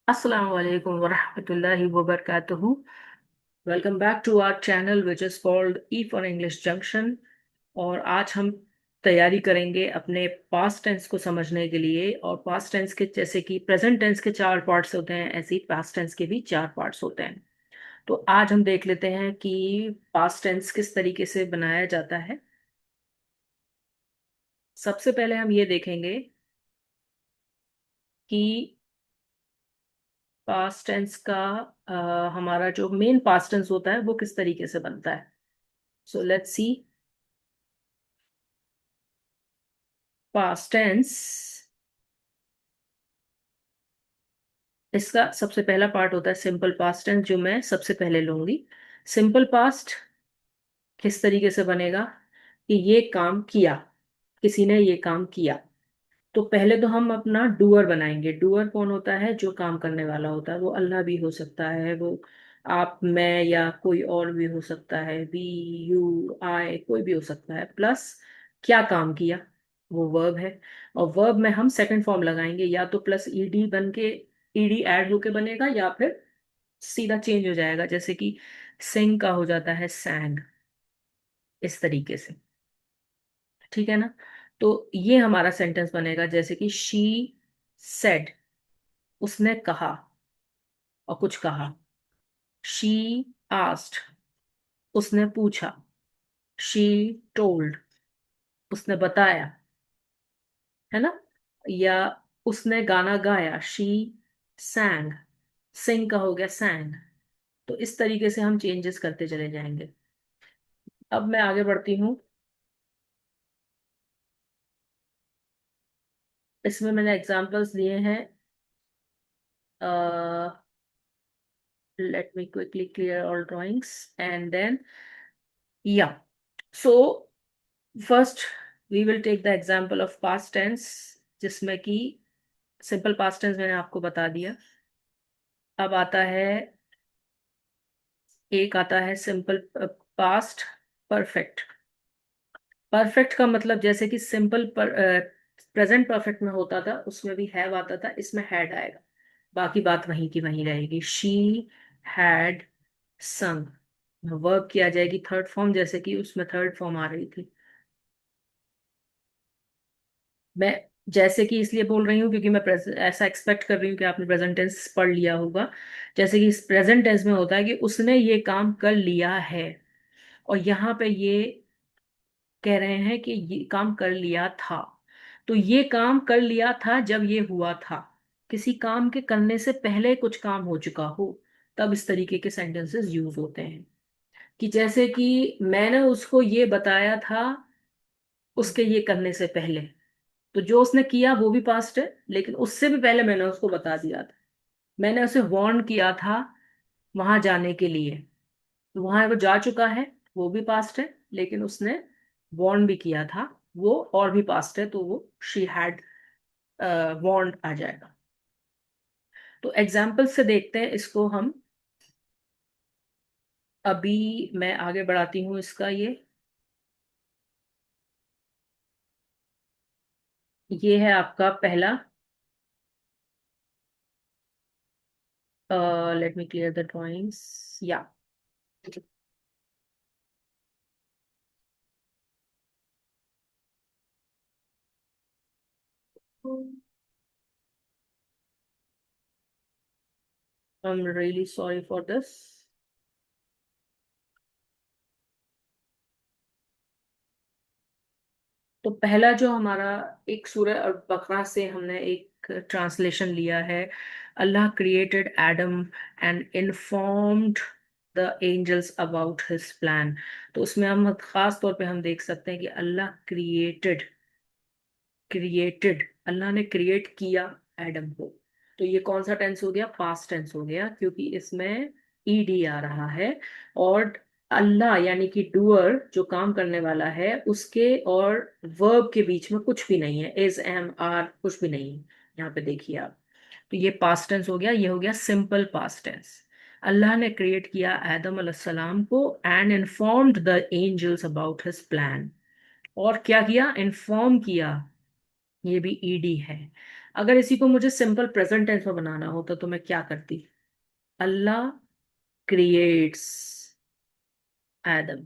Assalamu alaikum wa rahmatullahi wa barakatuhu. Welcome back to our channel which is called E for English Junction. और आज हम तैयारी करेंगे अपने पास्ट टेंस को समझने के लिए। और पास्ट टेंस के जैसे कि प्रेजेंट टेंस के चार पार्ट्स होते हैं, ऐसे ही पास्ट टेंस के भी चार पार्ट्स होते हैं। तो आज हम देख लेते हैं कि पास्ट टेंस किस तरीके से बनाया जाता है। सबसे पहले हम ये देखेंगे कि पास्ट टेंस का हमारा जो मेन पास्ट टेंस होता है वो किस तरीके से बनता है। So let's see. Past tense, इसका सबसे पहला पार्ट होता है सिंपल पास्ट टेंस, जो मैं सबसे पहले लूंगी। सिंपल पास्ट किस तरीके से बनेगा कि ये काम किया, किसी ने ये काम किया। तो पहले तो हम अपना डूअर बनाएंगे। डूअर कौन होता है? जो काम करने वाला होता है। वो अल्लाह भी हो सकता है, वो आप, मैं, या कोई और भी हो सकता है। वी, यू, आई, कोई भी हो सकता है। प्लस क्या काम किया, वो वर्ब है। और वर्ब में हम सेकंड फॉर्म लगाएंगे, या तो प्लस ईडी बन के ईडी ऐड होके बनेगा, या फिर सीधा चेंज हो जाएगा, जैसे कि सिंग का हो जाता है सैंग, इस तरीके से। ठीक है ना? तो ये हमारा सेंटेंस बनेगा जैसे कि शी सेड, उसने कहा और कुछ कहा। शी आस्क्ड, उसने पूछा। शी टोल्ड, उसने बताया। है ना? या उसने गाना गाया। शी सैंग, सिंग का हो गया सैंग। तो इस तरीके से हम चेंजेस करते चले जाएंगे। अब मैं आगे बढ़ती हूँ। इसमें मैंने एग्जांपल्स लिए हैं। Let me quickly clear all drawings and then, yeah. So first we will take the example of past tense, जिसमें कि सिंपल पास्ट टेंस मैंने आपको बता दिया। अब आता है, एक आता है सिंपल पास्ट परफेक्ट। परफेक्ट का मतलब जैसे कि सिंपल पर प्रेजेंट परफेक्ट में होता था, उसमें भी हैव आता था, इसमें हैड आएगा। बाकी बात वहीं की वहीं रहेगी। शी हैड संग, वर्ब की आ जाएगी थर्ड फॉर्म, जैसे कि उसमें थर्ड फॉर्म आ रही थी। मैं जैसे कि इसलिए बोल रही हूँ क्योंकि मैं ऐसा एक्सपेक्ट कर रही हूँ कि आपने प्रेजेंट टेंस पढ़ लिया होगा। जैसे कि इस प्रेजेंट टेंस में होता है कि उसने ये काम कर लिया है, और यहाँ पे ये कह रहे हैं कि ये काम कर लिया था। तो ये काम कर लिया था जब ये हुआ था। किसी काम के करने से पहले कुछ काम हो चुका हो, तब इस तरीके के सेंटेंसेस यूज होते हैं। कि जैसे कि मैंने उसको ये बताया था उसके ये करने से पहले। तो जो उसने किया वो भी पास्ट है, लेकिन उससे भी पहले मैंने उसको बता दिया था। मैंने उसे वार्न किया था वहां जाने के लिए। तो वहां वो जा चुका है, वो भी पास्ट है, लेकिन उसने वार्न भी किया था, वो और भी पास्ट है, तो वो शी हैड वार्न आ जाएगा। तो एग्जाम्पल से देखते हैं इसको हम। अभी मैं आगे बढ़ाती हूँ इसका। ये है आपका पहला। Let me clear the drawings, या I am really sorry for this. तो पहला जो हमारा, एक सूरह अल बकरा से हमने एक ट्रांसलेशन लिया है। Allah created Adam and informed the angels about his plan. तो उसमें हम खास तौर पे हम देख सकते हैं कि अल्लाह क्रिएटेड, क्रिएटेड, अल्लाह ने क्रिएट किया एडम को। तो ये कौन सा टेंस हो गया? पास्ट टेंस हो गया, क्योंकि इसमें ईडी आ रहा है। और अल्लाह यानी कि डूअर, जो काम करने वाला है, उसके और वर्ब के बीच में कुछ भी नहीं है। इज, एम, आर, कुछ भी नहीं है। यहाँ पे देखिए आप। तो ये पास्ट टेंस हो गया, ये हो गया सिंपल पास्ट टेंस। अल्लाह ने क्रिएट किया आदम अलैहिस्सलाम को and informed the angels about his plan. और क्या किया? इन्फॉर्म किया, ये भी ईडी है। अगर इसी को मुझे सिंपल प्रेजेंट टेंस में बनाना होता तो मैं क्या करती? अल्लाह क्रिएट्स एडम।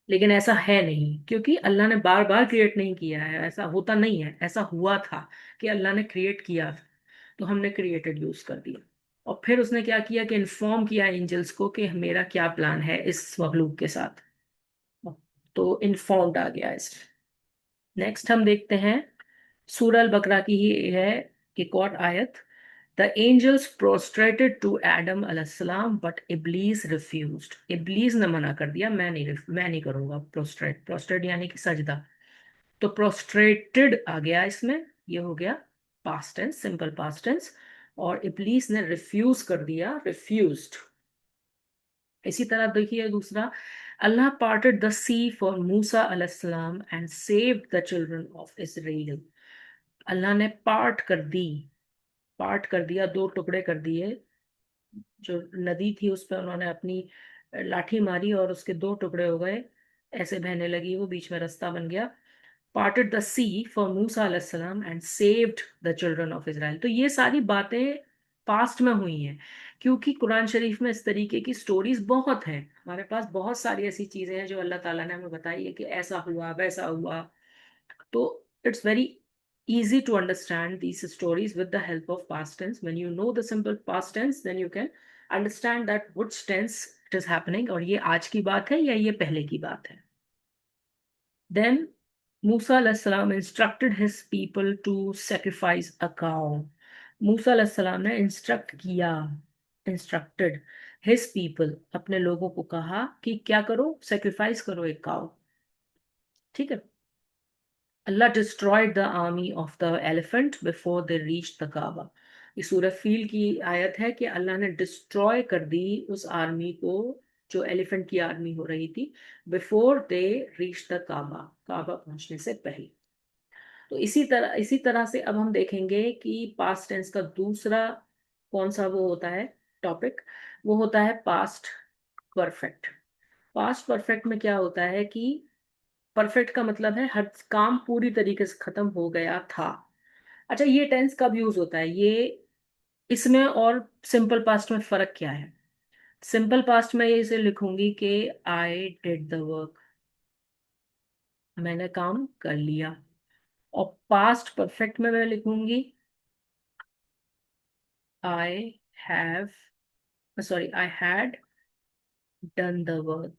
लेकिन ऐसा है नहीं, क्योंकि अल्लाह ने बार बार क्रिएट नहीं किया है, ऐसा होता नहीं है, ऐसा हुआ था कि अल्लाह ने क्रिएट किया, तो हमने क्रिएटेड यूज कर दिया। और फिर उसने क्या किया कि इन्फॉर्म किया एंजल्स को कि मेरा क्या प्लान है इस मखलूक के साथ। तो इन्फॉर्म्ड आ गया इस। नेक्स्ट हम देखते हैं, सूरह अल बकरा की ही है एक और आयत। द एंजल्स प्रोस्ट्रेटेड टू एडम अलैहिस्सलाम बट इब्लीस रिफ्यूज्ड। इब्लीस ने मना कर दिया, मैं नहीं करूंगा प्रोस्ट्रेट। प्रोस्ट्रेट यानी कि सजदा। तो प्रोस्ट्रेटेड आ गया इसमें, ये हो गया past tense, simple past tense. और इब्लीस ने रिफ्यूज कर दिया, रिफ्यूज्ड। इसी तरह देखिए दूसरा, Allah parted the sea for Musa अलैहिस्सलाम and saved the children of Israel. Allah ने पार्ट कर दी, पार्ट कर दिया, दो टुकड़े कर दिए। जो नदी थी उस पर उन्होंने अपनी लाठी मारी और उसके दो टुकड़े हो गए, ऐसे बहने लगी वो, बीच में रास्ता बन गया। Parted the sea for Musa अलैहिस्सलाम and saved the children of Israel. तो ये सारी बातें पास्ट में हुई हैं, क्योंकि कुरान शरीफ में इस तरीके की स्टोरीज बहुत हैं। हमारे पास बहुत सारी ऐसी चीजें हैं जो अल्लाह ताला ने हमें बताई है कि ऐसा हुआ वैसा हुआ। तो it's very easy to understand these stories with the help of past tense. When you know the simple past tense, then you can understand that which tense it is happening, और ये आज की बात है या ये पहले की बात है। Then Musa alayhis salam instructed his people to sacrifice a cow. मूसा अलैहि सलाम ने इंस्ट्रक्ट किया, इंस्ट्रक्टेड हिज पीपल, अपने लोगों को कहा कि क्या करो, सेक्रीफाइस करो एक काउ। ठीक है। Allah destroyed the army of the elephant before they reached the Kaaba। ये सूरह फील की आयत है कि अल्लाह ने डिस्ट्रॉय कर दी उस आर्मी को, जो एलिफेंट की आर्मी हो रही थी, बिफोर दे रीच द काबा, काबा पहुंचने से पहले। तो इसी तरह से अब हम देखेंगे कि पास्ट टेंस का दूसरा कौन सा वो होता है टॉपिक, वो होता है पास्ट परफेक्ट। पास्ट परफेक्ट में क्या होता है कि परफेक्ट का मतलब है हर काम पूरी तरीके से खत्म हो गया था। अच्छा, ये टेंस कब यूज होता है ये, इसमें और सिंपल पास्ट में फर्क क्या है? सिंपल पास्ट में ये इसे लिखूंगी कि आई डिड द वर्क, मैंने काम कर लिया। और पास्ट परफेक्ट में मैं लिखूंगी I have, sorry, I had done the work.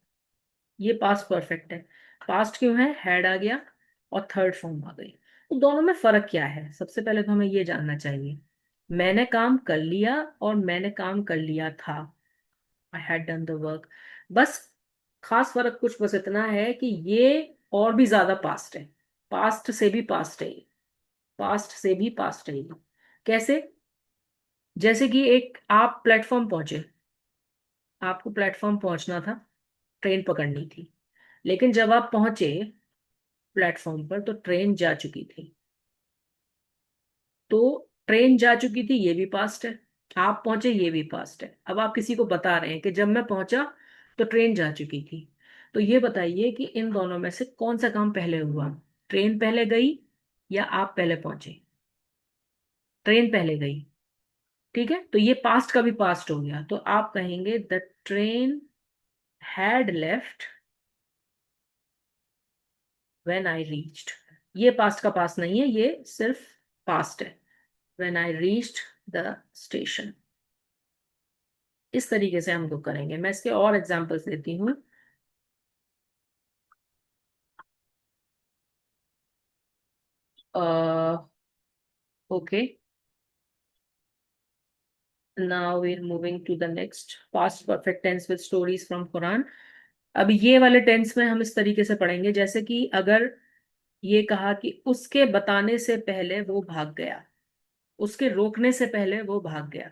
ये पास्ट परफेक्ट है। पास्ट क्यों है, हैड आ गया और थर्ड फॉर्म आ गई। तो दोनों में फर्क क्या है, सबसे पहले तो हमें ये जानना चाहिए। मैंने काम कर लिया और मैंने काम कर लिया था, I had done the work. बस खास फर्क कुछ बस इतना है कि ये और भी ज्यादा पास्ट है, पास्ट से भी पास्ट है, पास्ट से भी पास्ट है। कैसे? जैसे कि एक आप प्लेटफॉर्म पहुंचे, आपको प्लेटफॉर्म पहुंचना था, ट्रेन पकड़नी थी, लेकिन जब आप पहुंचे प्लेटफॉर्म पर तो ट्रेन जा चुकी थी। तो ट्रेन जा चुकी थी ये भी पास्ट है, आप पहुंचे ये भी पास्ट है। अब आप किसी को बता रहे हैं कि जब मैं पहुंचा तो ट्रेन जा चुकी थी। तो ये बताइए कि इन दोनों में से कौन सा काम पहले हुआ, ट्रेन पहले गई या आप पहले पहुंचे? ट्रेन पहले गई। ठीक है, तो ये पास्ट का भी पास्ट हो गया, तो आप कहेंगे the train had left when I reached. ये पास्ट का पास्ट नहीं है, ये सिर्फ पास्ट है। When I reached the station. इस तरीके से हम लोग करेंगे। मैं इसके और एग्जांपल्स देती हूँ। Okay, now we are moving to the next, past perfect tense with stories from Quran. अब ये वाले टेंस में हम इस तरीके से पढ़ेंगे, जैसे कि अगर ये कहा कि उसके बताने से पहले वो भाग गया, उसके रोकने से पहले वो भाग गया।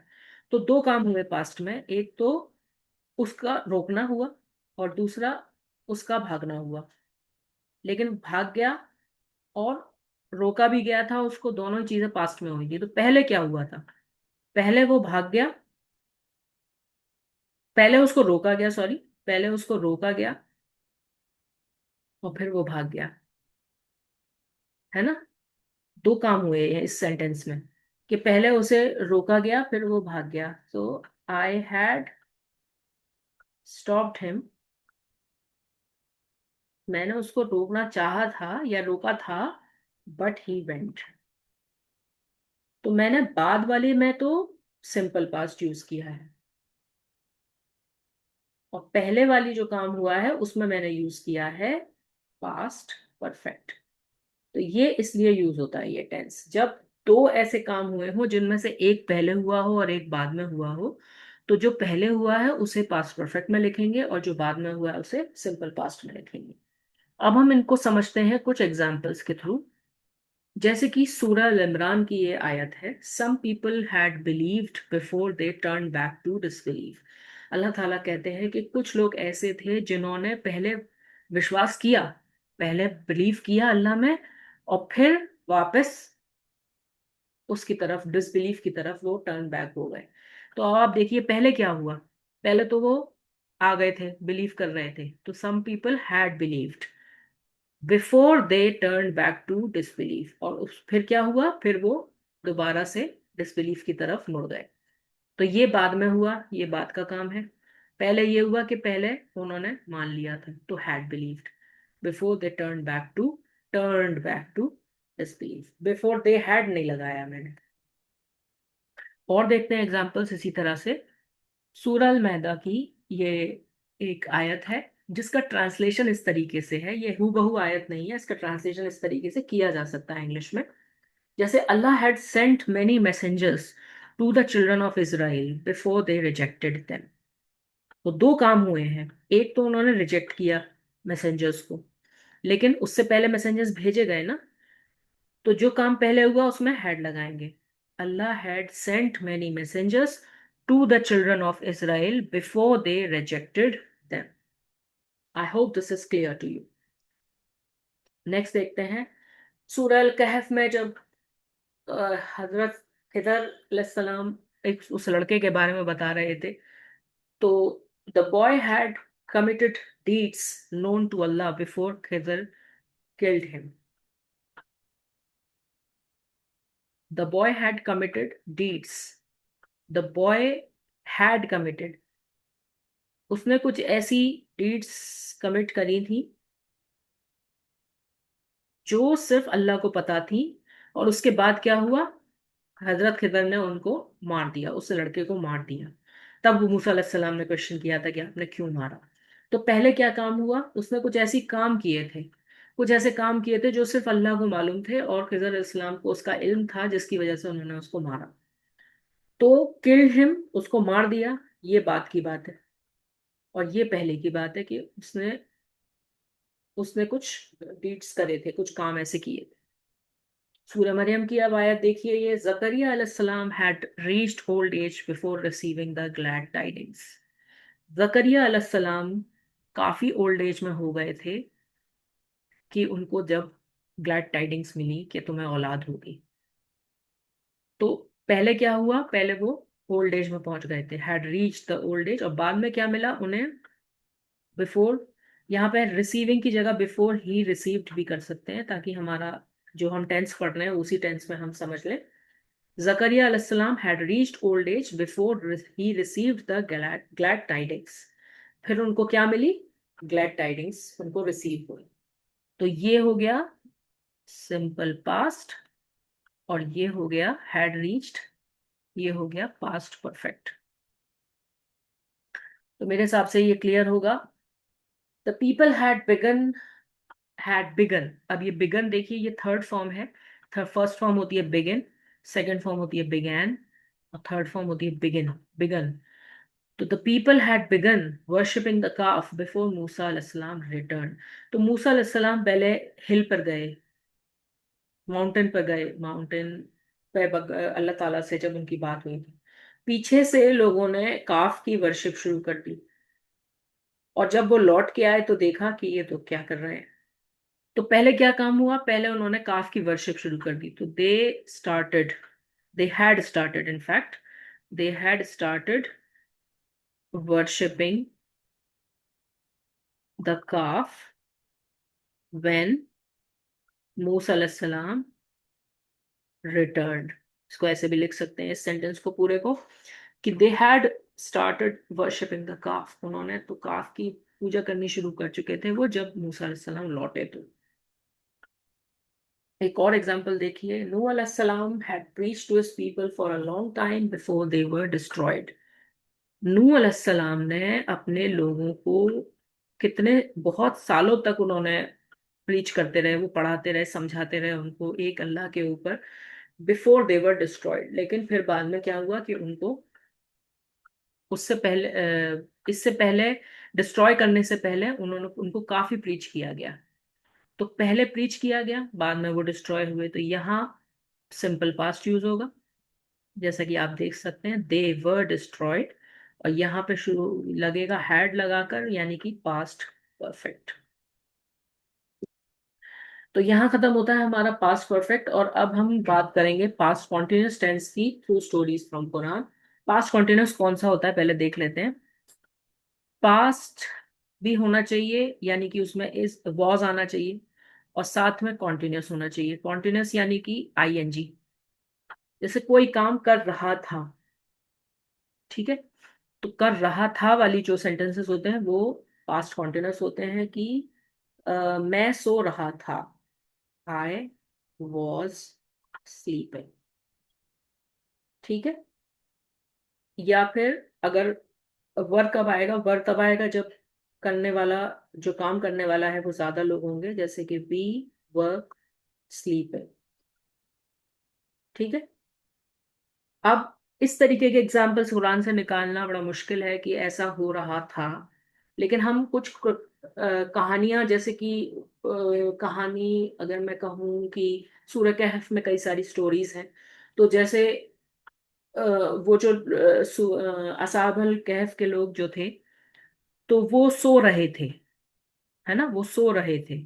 तो दो काम हुए पास्ट में, एक तो उसका रोकना हुआ और दूसरा उसका भागना हुआ। लेकिन भाग गया और रोका भी गया था उसको, दोनों ही चीजें पास्ट में हुई थी। तो पहले क्या हुआ था? पहले वो भाग गया, पहले उसको रोका गया, सॉरी, पहले उसको रोका गया और फिर वो भाग गया, है ना? दो काम हुए हैं इस सेंटेंस में, कि पहले उसे रोका गया फिर वो भाग गया। तो आई हैड स्टॉप्ड हिम, मैंने उसको रोकना चाहा था या रोका था, बट ही वेंट। तो मैंने बाद वाले में तो सिंपल पास्ट यूज किया है, और पहले वाली जो काम हुआ है उसमें मैंने यूज किया है पास्ट परफेक्ट। तो ये इसलिए यूज होता है ये टेंस, जब दो ऐसे काम हुए हो जिनमें से एक पहले हुआ हो और एक बाद में हुआ हो, तो जो पहले हुआ है उसे पास्ट परफेक्ट में लिखेंगे और जो बाद में हुआ है उसे सिंपल पास्ट में लिखेंगे। अब हम इनको समझते हैं कुछ एग्जाम्पल्स के थ्रू। जैसे कि सूरह अल इमरान की ये आयत है, some people had believed before they turn back to disbelieve. Allah ताला कहते हैं कि कुछ लोग ऐसे थे जिन्होंने पहले विश्वास किया, पहले बिलीव किया अल्लाह में, और फिर वापस उसकी तरफ, डिसबिलीफ की तरफ वो टर्न बैक हो गए। तो अब आप देखिए पहले क्या हुआ। पहले तो वो आ गए थे, बिलीव कर रहे थे, तो some people had believed before they turn back to disbelief, और फिर क्या हुआ, फिर वो दोबारा से डिसबिलीफ की तरफ मुड़ गए। तो ये बाद में हुआ, ये बाद का काम है। पहले ये हुआ कि पहले उन्होंने मान लिया था, तो had believed, before they turn back to disbelief, before they had नहीं लगाया मैंने। और देखते हैं एग्जांपल्स इसी तरह से। सूरह अल मैदा की ये एक आयत है जिसका ट्रांसलेशन इस तरीके से है, ये हूबहू आयत नहीं है, इसका ट्रांसलेशन इस तरीके से किया जा सकता है इंग्लिश में। जैसे Allah had sent many messengers to the children of Israel before they rejected them. तो दो काम हुए हैं, एक तो उन्होंने रिजेक्ट किया मैसेंजर्स को, लेकिन उससे पहले मैसेंजर्स भेजे गए ना, तो जो काम पहले हुआ उसमें हैड लगाएंगे। Allah had sent many messengers to the children of Israel before they rejected them. I hope this is clear to you. Next देखते हैं, सूरह अल कहफ में जब हजरत खिदर अलैहिस्सलाम एक उस लड़के के बारे में बता रहे थे, तो the boy had committed deeds known to Allah before Khidr killed him. The boy had committed deeds, the boy had committed, उसने कुछ ऐसी डीड्स कमिट करी थी जो सिर्फ अल्लाह को पता थी, और उसके बाद क्या हुआ, हजरत खिदर ने उनको मार दिया, उस लड़के को मार दिया। तब वो मूसा अलैहिस्सलाम ने क्वेश्चन किया था कि आपने क्यों मारा। तो पहले क्या काम हुआ, उसने कुछ ऐसी काम किए थे, कुछ ऐसे काम किए थे जो सिर्फ अल्लाह को मालूम थे और खिदर इस्लाम को उसका इल्म था, जिसकी वजह से उन्होंने उसको मारा। तो किल्ड हिम, उसको मार दिया, ये बात की बात है। और ये पहले की बात है कि उसने उसने कुछ डीड्स करे थे, कुछ काम ऐसे किए थे। सूरह मरियम की अब आयत देखिए, ये जकरिया अलैहिस्सलाम had reached old age before receiving the glad tidings. Zakariya अलैहिस्सलाम काफी ओल्ड एज में हो गए थे कि उनको जब ग्लैड टाइडिंग्स मिली कि तुम्हें औलाद होगी। तो पहले क्या हुआ, पहले वो ओल्ड एज में पहुंच गए थे, had reach the old age, और बाद में क्या मिला उन्हें, बिफोर। यहाँ पे रिसीविंग की जगह बिफोर ही रिसीव्ड भी कर सकते हैं, ताकि हमारा जो हम टेंस पढ़ रहे हैं उसी टेंस में हम समझ लें। जकरिया अलैहिस्सलाम had reached old age before he received the glad tidings. फिर उनको क्या मिली, ग्लैड टाइडिंग्स उनको रिसीव हुई। तो ये हो गया सिंपल पास्ट, और ये हो गया हैड रीच्ड, ये हो गया पास्ट परफेक्ट। तो मेरे हिसाब से ये क्लियर होगा। द पीपल हैड बिगन, अब ये बिगन देखिए, ये थर्ड फॉर्म है। फर्स्ट फॉर्म होती है बिगिन, सेकंड फॉर्म होती है बिगैन, और थर्ड फॉर्म होती है बिगिन, बिगन। तो the people had begun worshipping the calf before Musa अलैहिस्सलाम रिटर्न। तो मूसा अलैहिस्सलाम पहले हिल पर गए, माउंटेन पर गए, माउंटेन पे अल्लाह ताला से जब उनकी बात हुई थी, पीछे से लोगों ने काफ की वर्शिप शुरू कर दी, और जब वो लौट के आए तो देखा कि ये तो क्या कर रहे हैं। तो पहले क्या काम हुआ, पहले उन्होंने काफ की वर्शिप शुरू कर दी। तो started they had started in fact they had started worshipping the calf when Musa अलैहिस्सलाम returned। इसको ऐसे भी लिख सकते हैं इस सेंटेंस को पूरे को, कि they had started worshipping the काफ, उन्होंने तो काफ की पूजा करनी शुरू कर चुके थे वो जब मूसा अलैहिस्सलाम लौटे तो। एक और एग्जांपल देखिए, नूह अलैहिस्सलाम had preached to his people for a long time before they were destroyed. Nuh अलैहिस्सलाम ने अपने लोगों को कितने बहुत सालों तक उन्होंने प्रीच करते रहे, वो पढ़ाते रहे, समझाते रहे उनको एक अल्लाह के ऊपर, बिफोर दे वर डिस्ट्रॉयड। लेकिन फिर बाद में क्या हुआ कि उनको उससे पहले इससे पहले डिस्ट्रॉय करने से पहले उन्होंने उनको काफी प्रीच किया गया। तो पहले प्रीच किया गया, बाद में वो डिस्ट्रॉय हुए, तो यहाँ सिंपल पास्ट यूज होगा। जैसा कि आप देख सकते हैं, दे वर डिस्ट्रॉयड, और यहाँ पे शुरू लगेगा हैड लगाकर, यानी कि पास्ट परफेक्ट। तो यहाँ खत्म होता है हमारा पास्ट परफेक्ट, और अब हम बात करेंगे पास्ट कॉन्टिन्यूस टेंस की through stories from Quran. Past continuous कौन सा होता है पहले देख लेते हैं। पास्ट भी होना चाहिए, यानी कि उसमें इज वॉज आना चाहिए, और साथ में कॉन्टिन्यूस होना चाहिए। कॉन्टिन्यूस यानी कि आईएनजी, जैसे कोई काम कर रहा था, ठीक है। तो कर रहा था वाली जो सेंटेंसेस होते हैं वो पास्ट कॉन्टिन्यूस होते हैं, कि मैं सो रहा था, आई वॉज स्लीपिंग, ठीक है। या फिर अगर वर्क कब आएगा, वर्क तब आएगा जब करने वाला, जो काम करने वाला है वो ज्यादा लोग होंगे, जैसे कि वी वर्क स्लीपिंग, ठीक है। अब इस तरीके के एग्जाम्पल्स कुरान से निकालना बड़ा मुश्किल है कि ऐसा हो रहा था, लेकिन हम कुछ कहानियां, जैसे कि कहानी अगर मैं कहूँ कि सूरह कहफ में कई सारी स्टोरीज हैं, तो जैसे वो जो असाबल कहफ के लोग जो थे, तो वो सो रहे थे, है ना, वो सो रहे थे,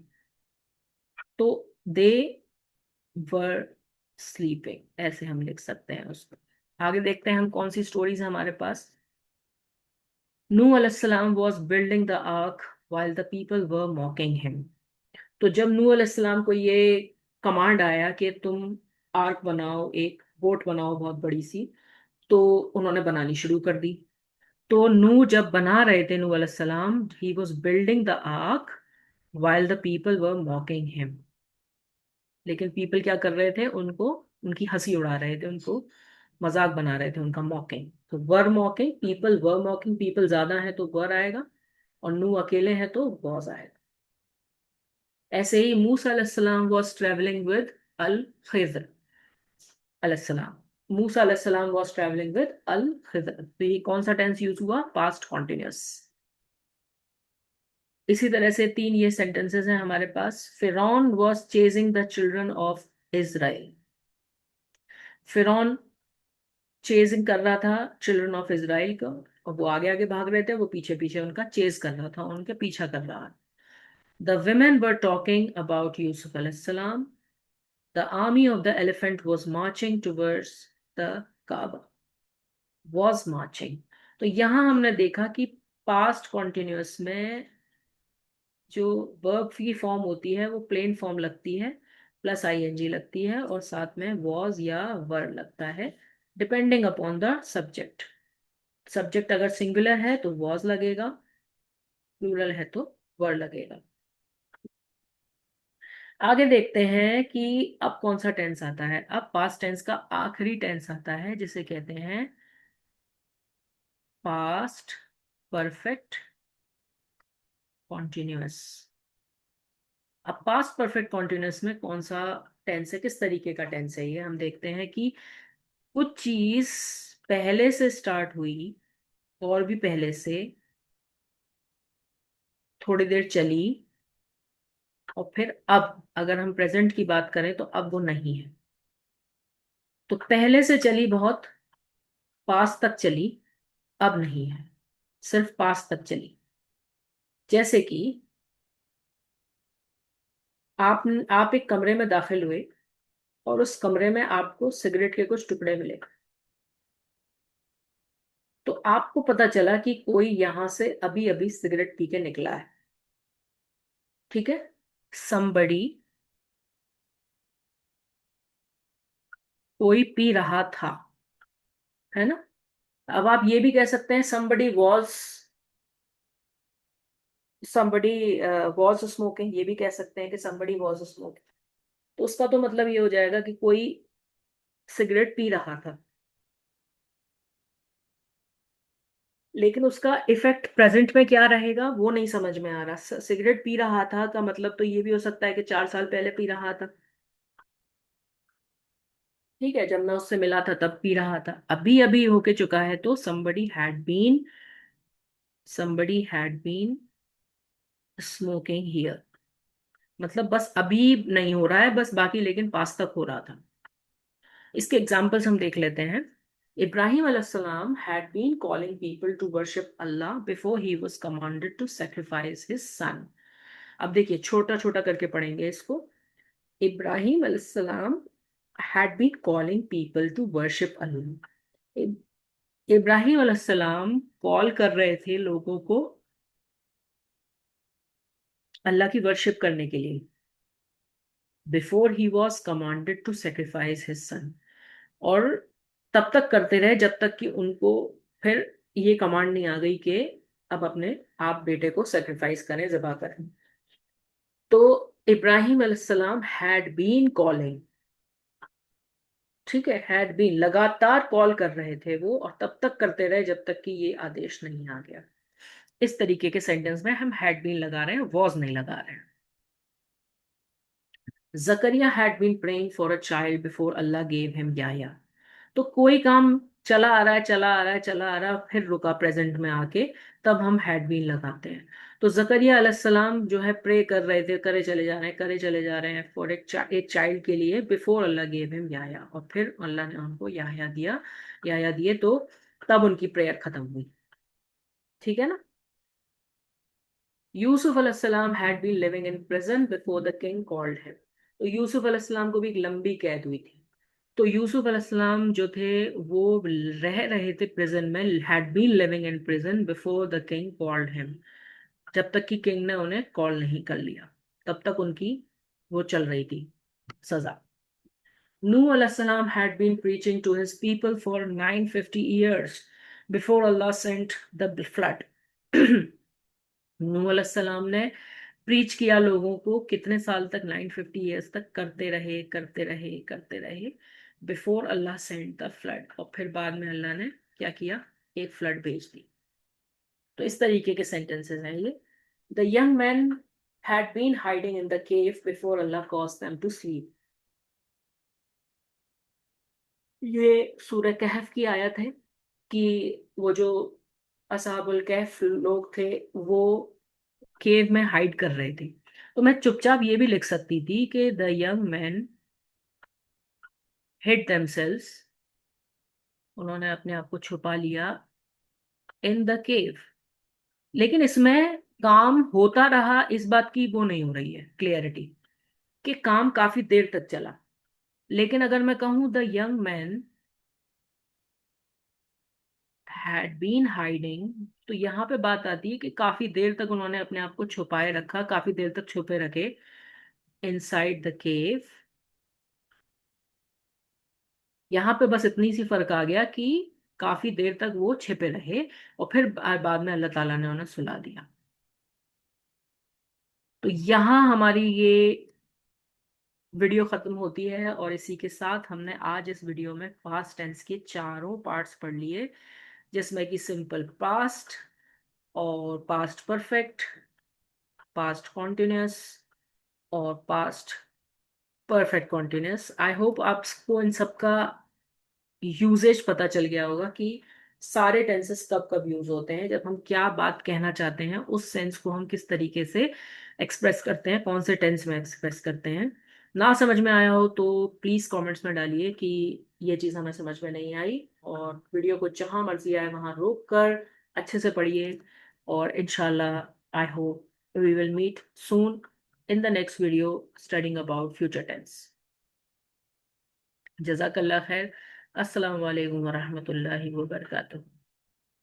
तो दे वर स्लीपिंग, ऐसे हम लिख सकते हैं उसको। आगे देखते हैं हम कौन सी स्टोरीज है हमारे पास। नूह अलैहिस्सलाम was building the ark while the people were mocking him। तो जब नूह अलैहिस्सलाम को ये कमांड आया कि तुम आर्क बनाओ, एक बोट बनाओ बहुत बड़ी सी, तो उन्होंने बनानी शुरू कर दी। तो नूह जब बना रहे थे, नूह अलैहिस्सलाम, ही was building the ark while the people were mocking him। लेकिन पीपल क्या कर रहे थे, उनको, उनकी हंसी उड़ा रहे थे, उनको मजाक बना रहे थे, उनका मॉकिंग। तो वर मॉकिंग, पीपल वर मॉकिंग, पीपल ज्यादा है तो वर आएगा, और नू अकेले हैं तो वॉज आएगा। ऐसे ही मूसा अलैहिस्सलाम वॉज ट्रेवलिंग विद अल खिज़र अलैहिस्सलाम। मूसा अलैहिस्सलाम वॉज ट्रेवलिंग विद अल खिज़र, तो ये कौन सा टेंस यूज हुआ, पास्ट कॉन्टिन्यूस। इसी तरह से तीन ये सेंटेंसेस हैं हमारे पास। फिरौन was chasing the children of Israel. फिरौन चेजिंग कर रहा था चिल्ड्रन ऑफ इजराइल का, और वो आगे आगे भाग रहे थे, वो पीछे पीछे उनका चेज कर रहा था, उनके पीछा कर रहा है। The women were talking about Yusuf अलैहिस्सलाम। The army of the elephant was marching towards the Kaaba. Was marching, तो यहां हमने देखा कि पास्ट कॉन्टिन्यूअस में जो वर्ब की फॉर्म होती है वो प्लेन फॉर्म लगती है, प्लस आईएनजी लगती है, और साथ में वॉज या वर लगता है, depending upon the subject. Subject अगर सिंगुलर है तो वॉज लगेगा, प्लूरल है तो वर लगेगा। आगे देखते हैं कि अब कौन सा टेंस आता है। अब पास्ट टेंस का आखिरी टेंस आता है, जिसे कहते हैं पास्ट परफेक्ट कॉन्टिन्यूअस। अब पास्ट परफेक्ट कॉन्टिन्यूअस में कौन सा टेंस है, किस तरीके का टेंस है, ये हम देखते हैं कि कुछ चीज पहले से स्टार्ट हुई, और भी पहले से थोड़ी देर चली, और फिर अब अगर हम प्रेजेंट की बात करें तो अब वो नहीं है। तो पहले से चली बहुत, पास तक चली, अब नहीं है, सिर्फ पास तक चली। जैसे कि आप एक कमरे में दाखिल हुए, और उस कमरे में आपको सिगरेट के कुछ टुकड़े मिले, तो आपको पता चला कि कोई यहां से अभी अभी सिगरेट पी के निकला है, ठीक है। somebody कोई पी रहा था, है ना। अब आप ये भी कह सकते हैं somebody was smoking, ये भी कह सकते हैं कि somebody was smoking। तो उसका तो मतलब ये हो जाएगा कि कोई सिगरेट पी रहा था, लेकिन उसका इफेक्ट प्रेजेंट में क्या रहेगा वो नहीं समझ में आ रहा। सिगरेट पी रहा था का मतलब तो ये भी हो सकता है कि 4 साल पहले पी रहा था। ठीक है, जब मैं उससे मिला था तब पी रहा था, अभी अभी होके चुका है, तो somebody had been smoking here, मतलब बस अभी नहीं हो रहा है, बस बाकी लेकिन पास तक हो रहा था। इसके एग्जाम्पल्स हम देख लेते हैं। इब्राहिम अलैहिस्सलाम had been calling people to worship Allah before he was commanded to sacrifice his son। अब देखिए, छोटा छोटा करके पढ़ेंगे इसको। इब्राहिम अलैहिस्सलाम had been calling people to worship Allah। Ibrahim अलैहिस्सलाम कॉल कर रहे थे लोगों को अल्लाह की वर्शिप करने के लिए, बिफोर ही was commanded to sacrifice his son. और तब तक करते रहे जब तक कि उनको फिर ये कमांड नहीं आ गई कि अब अपने आप बेटे को सेक्रीफाइस करें, ज़िबा करें। तो इब्राहिम अलैहिस्सलाम हैड बीन कॉलिंग, ठीक है, हैड बीन लगातार कॉल कर रहे थे वो, और तब तक करते रहे जब तक कि ये आदेश नहीं आ गया। इस तरीके के सेंटेंस में हम हैड बीन लगा रहे हैं, वॉज नहीं लगा रहे हैं। Zakariya had been praying for a child before Allah gave him Yahya. तो कोई काम चला आ रहा है, चला आ रहा है, चला आ रहा है, फिर रुका प्रेजेंट में आके, तब हम हैड बीन लगाते हैं। तो जकरिया अलैहिस्सलाम जो है प्रे कर रहे थे, करे चले जा रहे हैं, करे चले जा रहे हैं फॉर एक चाइल्ड के लिए, before Allah gave him Yahya, और फिर अल्लाह ने उनको याह्या दिया, याह्या दिए, तो तब उनकी प्रेयर खत्म हुई। ठीक है ना। यूसुफ अलैहिस्सलाम had been living in prison before the king called him. तो यूसुफ अलैहिस्सलाम को भी एक लंबी कैद हुई थी। तो यूसुफ अलैहिस्सलाम जो थे वो रह रहे थे प्रिजन में, had been living in prison before the king called him, जब तक कि किंग ने उन्हें कॉल नहीं कर लिया, तब तक उनकी वो चल रही थी सजा। नूह अलैहिस्सलाम had been preaching to his people for 950 years before Allah sent the flood। नूह अलैहिस्सलाम ने प्रीच किया लोगों को कितने साल तक, 950 ईयर्स तक करते रहे, करते रहे, करते रहे, before Allah sent the flood, और फिर बाद में अल्लाह ने क्या किया, एक फ्लड भेज दी। तो इस तरीके के सेंटेंसेस हैं ये। The young man had been hiding in the cave before Allah caused them to sleep. ये सूरह कहफ की आयत है कि वो जो असहाबुल कहफ लोग थे वो केव में हाइड कर रहे थे। तो मैं चुपचाप ये भी लिख सकती थी कि the young man hid themselves, उन्होंने अपने आप को छुपा लिया, इन द केव। लेकिन इसमें काम होता रहा, इस बात की वो नहीं हो रही है क्लियरिटी कि काम काफी देर तक चला। लेकिन अगर मैं कहूं the young man had been hiding, तो यहाँ पे बात आती है कि काफी देर तक उन्होंने अपने आप को छुपाए रखा, काफी देर तक छुपे रखे, इनसाइड द केव। यहाँ पे बस इतनी सी फर्क आ गया कि काफी देर तक वो छिपे रहे, और फिर बाद में अल्लाह ताला ने उन्हें सुला दिया। तो यहाँ हमारी ये वीडियो खत्म होती है, और इसी के साथ हमने आज इस वीडियो में पास्ट टेंस के चारों पार्ट्स पढ़ लिए, जिसमें कि सिंपल पास्ट, और पास्ट परफेक्ट, पास्ट कॉन्टिन्यूस, और past perfect continuous. I hope आपको इन सब का यूजेज पता चल गया होगा कि सारे टेंसेस कब कब यूज होते हैं, जब हम क्या बात कहना चाहते हैं उस सेंस को हम किस तरीके से एक्सप्रेस करते हैं, कौन से टेंस में एक्सप्रेस करते हैं। ना समझ में आया हो तो प्लीज कमेंट्स में डालिए कि ये चीज़ हमें समझ में नहीं आई, और वीडियो को जहां मर्जी आए वहां रोक कर अच्छे से पढ़िए। और इंशाल्लाह I hope we will meet soon in the next video studying about future tense. जज़ाकल्लाह खैर। अस्सलाम वालेकुम वरहमतुल्लाहि वबरकातुहू।